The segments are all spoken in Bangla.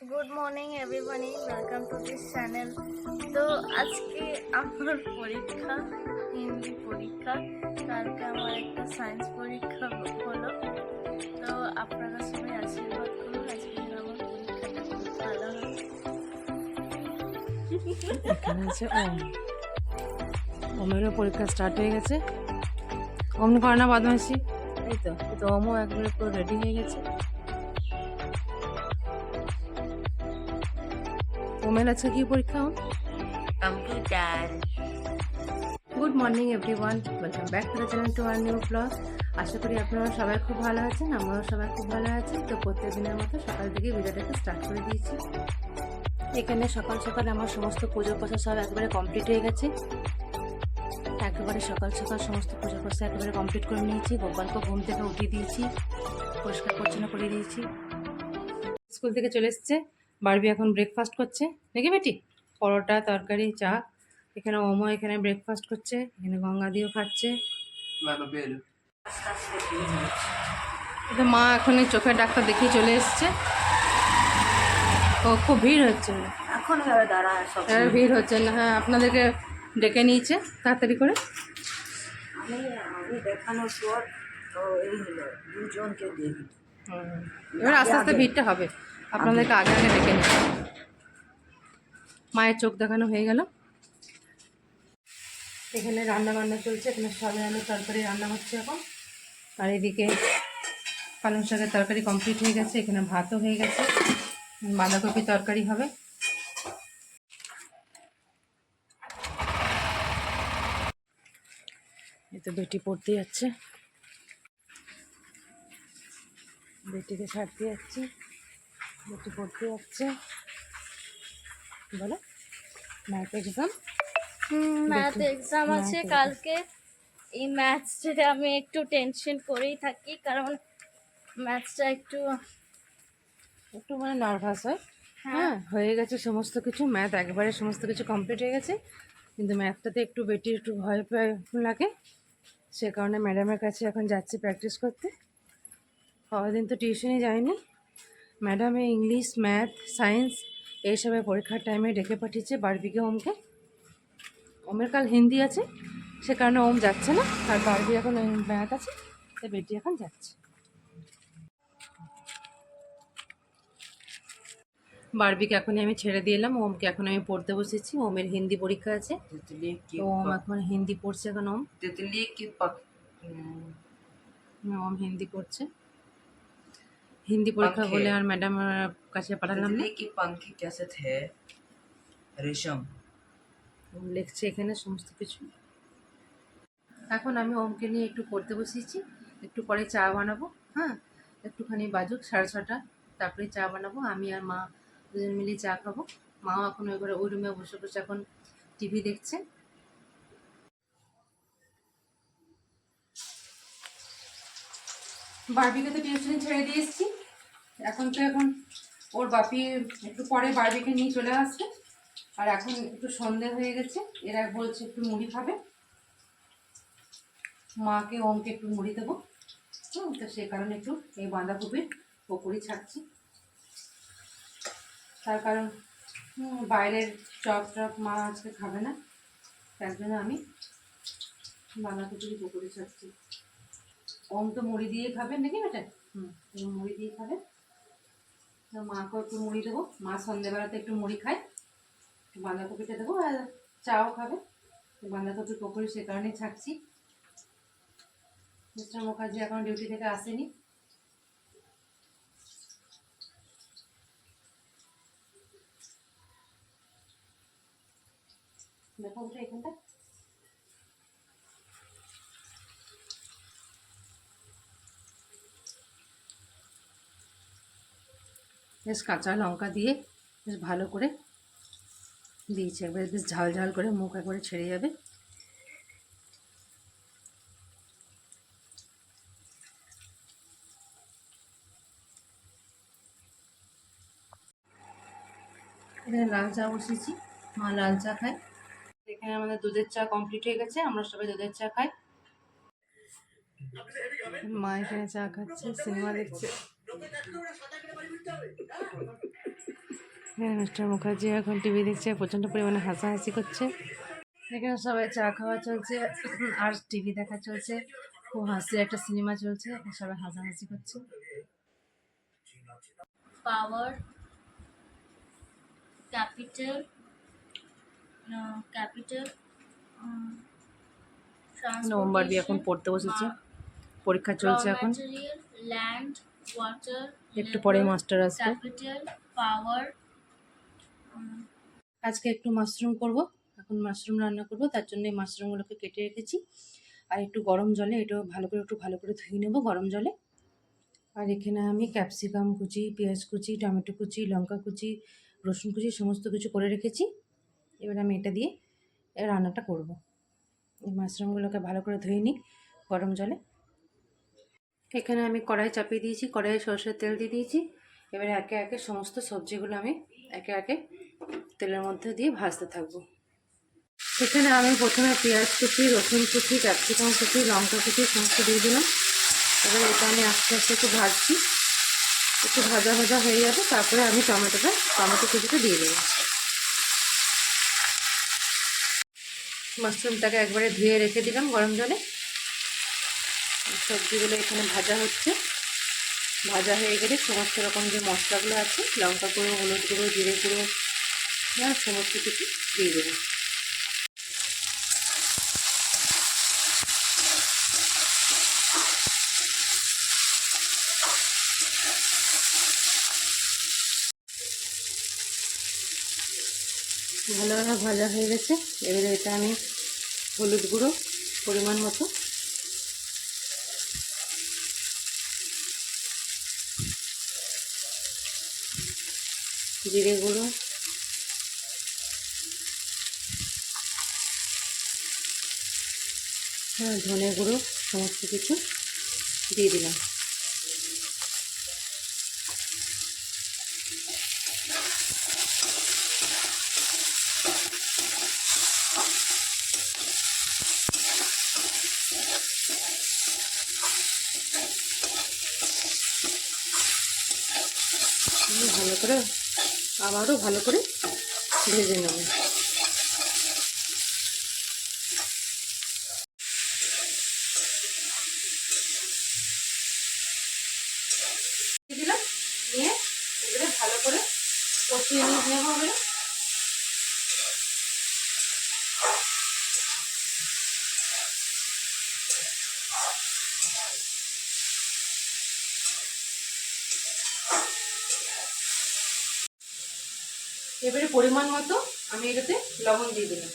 Good morning everybody, welcome to this channel. তো আজকে আমার পরীক্ষা, হিন্দি পরীক্ষা। কালকে আমার একটা সায়েন্স পরীক্ষা হলো। তো আপনারা সবাই আশীর্বাদ করুন আজকে যেন আমার পরীক্ষাটা খুব ভালো হয়। এখানে আছে ওম। ওমেরও পরীক্ষা স্টার্ট হয়ে গেছে। ওম করে না বদমাইশি, এই তো ওমও একবারে পুরো রেডি হয়ে গেছে। ওমের আছে কি পরীক্ষা? Computer. Good morning everyone, welcome back to the channel to our new blog. আশা করি আপনারা সবাই খুব ভালো আছেন, আমরাও সবাই খুব ভালো আছি। তো প্রত্যেক দিনের মতো সকাল থেকে ভিডিওটাকে স্টার্ট করে দিয়েছি। এখানে সকাল সকাল আমার সমস্ত পুজো পাশা সব একবারে কমপ্লিট হয়ে গেছে। একেবারে সকাল সকাল সমস্ত পুজো পাশা একেবারে কমপ্লিট করে নিয়েছি। গোপালকে ঘুম থেকে উঠিয়ে দিয়েছি, পরিষ্কার পরিচ্ছন্ন করে দিয়েছি। স্কুল থেকে চলে এসছে। বারবি এখন ব্রেকফাস্ট করছে নাকি বেটি? পরোটা, তরকারি, চা। এখানে ওমো এখানে ব্রেকফাস্ট করছে, এখানে গঙ্গা দিয়েও খাচ্ছে। এটা মা এখন এই চোখের ডাক্তার দেখিয়ে চলে এসছে। ও খুব ভিড় হচ্ছে, এখন দাঁড়া সব ভিড় হচ্ছে না। হ্যাঁ, আপনাদেরকে ডেকে নিয়েছে তাড়াতাড়ি করে। আমি দেখানোর পর তো এই হলো দুজনকে দেখি। এবার আস্তে আস্তে ভিড়টা হবে, আপনাদেরকে আগে আগে ডেকে নিচ্ছে। মায়ের চোখ দেখানো হয়ে গেল। এখানে রান্না বান্না চলছে, এখানে সবাই আলু তরকারি রান্না হচ্ছে এখন। আর এদিকে পালং শাকের তরকারি কমপ্লিট হয়ে গেছে, এখানে ভাতও হয়ে গেছে, বাঁধাকপি তরকারি হবে। এই তো বেটি পড়তে যাচ্ছে, বেটিকে ছাড়তে যাচ্ছে, বেটি পড়তে যাচ্ছে। বলো, ম্যাথ এক্সাম। ম্যাথ এক্সাম আছে কালকে। এই ম্যাথসটা আমি একটু টেনশন করেই থাকি, কারণ ম্যাথসটা একটু একটু মানে নার্ভাস হয়। হ্যাঁ, হয়ে গেছে সমস্ত কিছু, ম্যাথ একবারে সমস্ত কিছু কমপ্লিট হয়ে গেছে, কিন্তু ম্যাথটাতে একটু বেটি একটু ভয় পায় লাগে। সে কারণে ম্যাডামের কাছে এখন যাচ্ছি প্র্যাকটিস করতে। কদিন তো টিউশনে যায়নি। ম্যাডামে ইংলিশ, ম্যাথ, সায়েন্স এইসবের পরীক্ষার টাইমে ডেকে পাঠিয়েছে বারবিকে, ওমকে। ওমের কাল হিন্দি আছে, সে কারণে ওম যাচ্ছে না। আর বারবি এখন ম্যাথ আছে, তাই বেটি এখন যাচ্ছে। বারবিকে এখনই আমি ছেড়ে দিয়ে এলাম, ওমকে এখন আমি পড়তে বসেছি। ওমের হিন্দি পরীক্ষা আছে, তো ওম এখন হিন্দি পড়ছে। এখন ওম ওম হিন্দি পড়ছে। হিন্দি পরীক্ষা বলে আর ম্যাডাম কাছে পাঠালাম না। की पंखी कैसे थे रेशम লিখছে এখানে সমস্ত কিছু। এখন আমি ওমকে নিয়ে একটু পড়তে বসিয়েছি, একটু পরে চা বানাবো। হ্যাঁ, একটুখানি বাজুক 6:30, তারপরে চা বানাবো। আমি আর মা দুজন মিলে চা খাবো। মাও এখন ওই ঘরে ওই রুমে বসে বসে এখন টিভি দেখছে। বারবিকে তো টিউশনে ছেড়ে দিয়ে এসেছি। এখন ওর বাপি একটু পরে বারবিকে নিয়ে চলে আসবে। আর এখন একটু সন্ধে হয়ে গেছে, এরা বলছে একটু মুড়ি খাবে। মাকে ওমকে একটু মুড়ি দেবো। তো সে কারণে একটু এই বাঁধাকপির পকোড়ি ছাড়ছি। তার কারণ বাইরের চপ টপ মা আজকে খাবে না, তার জন্য আমি বাঁধাকপির পকোড়ি ছাড়ছি। ওম তো মুড়ি দিয়ে খাবে নাকি বেটা? মুড়ি দিয়ে খাবে। তো মাকেও একটু মুড়ি দেবো। মা সন্ধ্যেবেলাতে একটু মুড়ি খায়, বাঁধাকপিটা দেবো আর চাও খাবে। বাঁধাকপির পকোড়ি সে কারণে ছাড়ছি। মিস্টার মুখার্জি এখন ডিউটি থেকে আসেনি। দেখো ওটা এখানটা। বেশ কাঁচা লঙ্কা দিয়ে বেশ ভালো করে দিয়েছি, একবারে বেশ ঝাল ঝাল করে, মুখ একবারে ছেড়ে যাবে। এখানে লাল চা বসিয়েছি, মা লাল চা খায়। এখানে আমাদের দুধের চা কমপ্লিট হয়ে গেছে, আমরা সবাই দুধের চা খাই। মা এখানে চা খাচ্ছে, সিনেমা দেখছে। হ্যাঁ, মিস্টার মুখার্জি এখন টিভি দেখছে, প্রচণ্ড পরিমাণে হাসাহাসি করছে। এখানে সবাই চা খাওয়া চলছে আর টিভি দেখা চলছে, খুব হাসির একটা সিনেমা চলছে, সবাই হাসাহাসি করছে। পাওয়ার, ক্যাপিটাল, ক্যাপিটাল, ওমবারবি এখন পড়তে বসেছে, পরীক্ষা চলছে এখন, ল্যান্ড, ওয়াটার, একটু পরে মাস্টার আসবে। ক্যাপিটাল, পাওয়ার। আজকে একটু মাশরুম করব, এখন মাশরুম রান্না করব, তার জন্য এই মাশরুমগুলোকে কেটে রেখেছি। আর একটু গরম জলে এটা ভালো করে ধুয়ে নেব গরম জলে। আর এখানে আমি ক্যাপসিকাম কুচি, পেঁয়াজ কুচি, টমেটো কুচি, লঙ্কা কুচি, রসুন কুচি সমস্ত কিছু করে রেখেছি। এবার আমি এটা দিয়ে রান্নাটা করব। এই মাশরুমগুলোকে ভালো করে ধুয়ে নিই গরম জলে। এখানে আমি কড়াই চাপিয়ে দিয়েছি, কড়াইয়ে সরষের তেল দিয়ে দিয়েছি। এবারে একে একে সমস্ত সবজিগুলো আমি একে একে তেলের মধ্যে দিয়ে ভাজতে থাকবো। এখানে আমি প্রথমে পেঁয়াজ কুচি, রসুন কুচি, ক্যাপসিকাম কুচি, লঙ্কা কুচি সমস্ত দিয়ে দিলাম। এবার এটা আমি আস্তে আস্তে একটু ভাজছি, একটু ভাজা ভাজা হয়ে যাবে, তারপরে আমি টমেটো কুচিটা দিয়ে দেবো। মাশরুমটাকে একবারে ধুয়ে রেখে দিলাম গরম জলে। সবজিগুলো এখানে ভাজা হচ্ছে, ভাজা হয়ে গেলে সমস্ত রকম যে মশলাগুলো আছে, লঙ্কা গুঁড়ো, হলুদ গুঁড়ো, জিরে গুঁড়ো, সমস্ত কিছু দিয়ে দেবো। ভালোভাবে ভাজা হয়ে গেছে। এবারে এটা আমি হলুদ গুঁড়ো পরিমাণ মতো, জিরে গুঁড়ো, ধনে গুঁড়ো সমস্ত কিছু দিয়ে দিলাম। ভালো করে আবারও ভালো করে ভেজে নেব। দিলাম, নিয়ে এবারে ভালো করে কষিয়ে নেব হবে। এবারে পরিমাণ মতো আমি এটাতে লবণ দিয়ে দিলাম।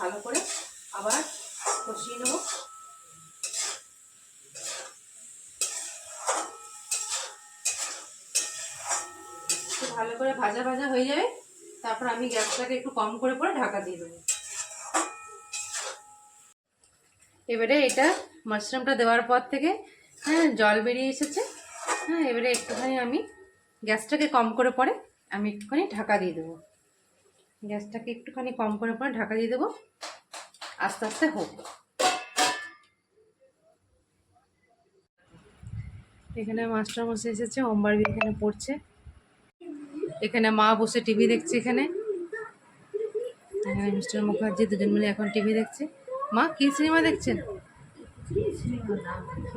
ভালো করে আবার কষিয়ে নেব। ভালো করে ভাজা ভাজা হয়ে যাবে, তারপর আমি গ্যাসটাকে একটু কম করে পরে ঢাকা দিয়ে দেবো। এবারে এটা মাশরুমটা দেওয়ার পর থেকে জল বেরিয়ে এসেছে। এবারে একটুখানি আমি গ্যাসটাকে কম করে পরে আমি একটুখানি ঢাকা দিয়ে দেবো। গ্যাসটাকে একটুখানি কম করে পরে ঢাকা দিয়ে দেবো, আস্তে আস্তে হোক। এখানে মাস্টার বসে এসেছে, ওমবারবি এখানে পড়ছে, এখানে মা বসে টিভি দেখছে। এখানে মিস্টার মুখার্জি দুজন মিলে এখন টিভি দেখছে। মা কি সিনেমা দেখছেন?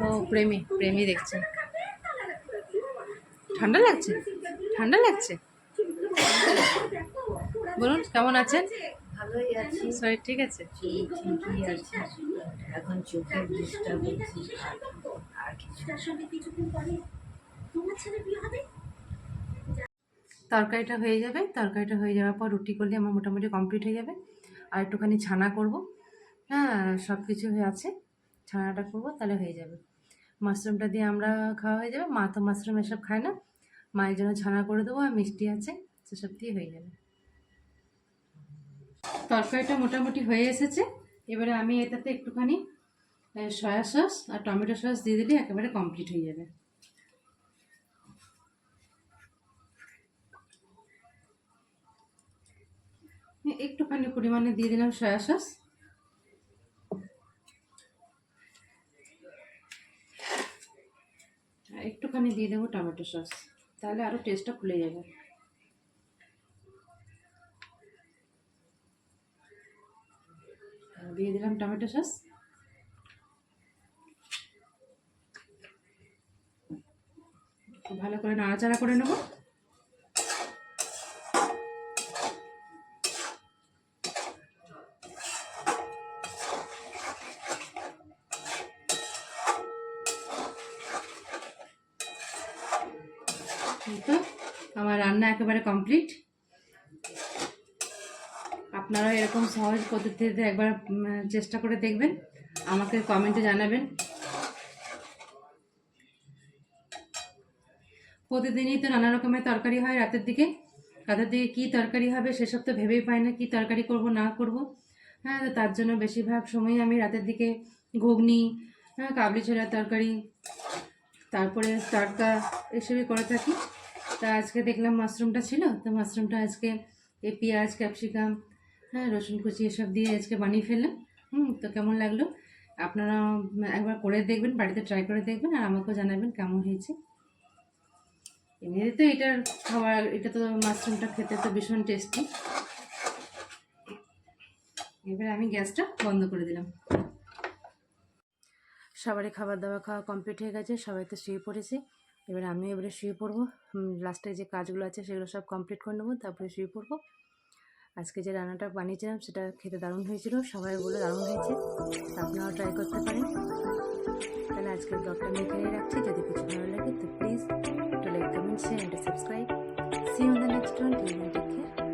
ও প্রেমী দেখছেন। ঠান্ডা লাগছে? ঠান্ডা লাগছে? বলুন কেমন আছেন? ভালোই আছি। শরীর ঠিক আছে? ঠিকই আছে, এখন চোখের ডিস্টার্ব হচ্ছে আর কিছু। তরকারিটা হয়ে যাবে, তরকারিটা হয়ে যাওয়ার পর রুটি করলে আমার মোটামুটি কমপ্লিট হয়ে যাবে। আর একটুখানি ছানা করব, সব কিছু হয়ে আছে, ছানাটা করব তাহলে হয়ে যাবে। মাশরুমটা দিয়ে আমরা খাওয়া হয়ে যাবে। মা তো মাশরুম এসব খায় না, মায়ের জন্য ছানা করে দেবো, আর মিষ্টি আছে, সেসব দিয়ে হয়ে যাবে। তরকারিটা মোটামুটি হয়ে এসেছে। এবারে আমি এটাতে একটুখানি সয়া সস আর টমেটো সস দিয়ে দিলে একেবারে কমপ্লিট হয়ে যাবে। একটুখানি পরিমাণে দিয়ে দিলাম সয়া সস। আর একটুখানি দিয়ে দেবো টমেটো সস, তাহলে আরও টেস্টটা খুলে যাবে। দিয়ে দিলাম টমেটো সস। খুব ভালো করে নাড়াচাড়া করে নেব। তো আমার রান্না একেবারে কমপ্লিট। আপনারা এরকম সহজ পদ্ধতিতে একবার চেষ্টা করে দেখবেন, আমাকে কমেন্টে জানাবেন। প্রতিদিনই তো নানা রকমের তরকারি হয় রাতের দিকে কী তরকারি হবে সেসব তো ভেবেই পাই না, কী তরকারি করব না করব। হ্যাঁ, তো তার জন্য বেশিরভাগ সময় আমি রাতের দিকে ঘুগনি, কাবলি ছোলার তরকারি, তারপরে তড়কা এসবই করে থাকি। তা আজকে দেখলাম মাশরুমটা ছিল, তো মাশরুমটা আজকে এই পেঁয়াজ, ক্যাপসিকাম, রসুন কুচি এসব দিয়ে আজকে বানিয়ে ফেললাম। তো কেমন লাগলো আপনারা একবার করে দেখবেন, বাড়িতে ট্রাই করে দেখবেন, আর আমাকেও জানাবেন কেমন হয়েছে। এমনিতে তো এটার খাবার, এটা তো মাশরুমটা খেতে তো ভীষণ টেস্টি। এবার আমি গ্যাসটা বন্ধ করে দিলাম। সবারই খাবার দাবার খাওয়া কমপ্লিট হয়ে গেছে, সবাই তো শুয়ে পড়েছে। এবারে আমিও এবারে শুয়ে পড়বো। লাস্টে যে কাজগুলো আছে সেগুলো সব কমপ্লিট করে নেবো, তারপরে শুয়ে পড়বো। আজকে যে রান্নাটা বানিয়েছিলাম সেটা খেতে দারুণ হয়েছিল, সবাই বলে দারুণ হয়েছে। আপনারাও ট্রাই করতে পারেন। তাহলে আজকের ব্লগটা আমি এখানেই রাখছি। যদি কিছু ভালো লাগে তো please like, comment, share and subscribe. See you on the next one. Till then, take care.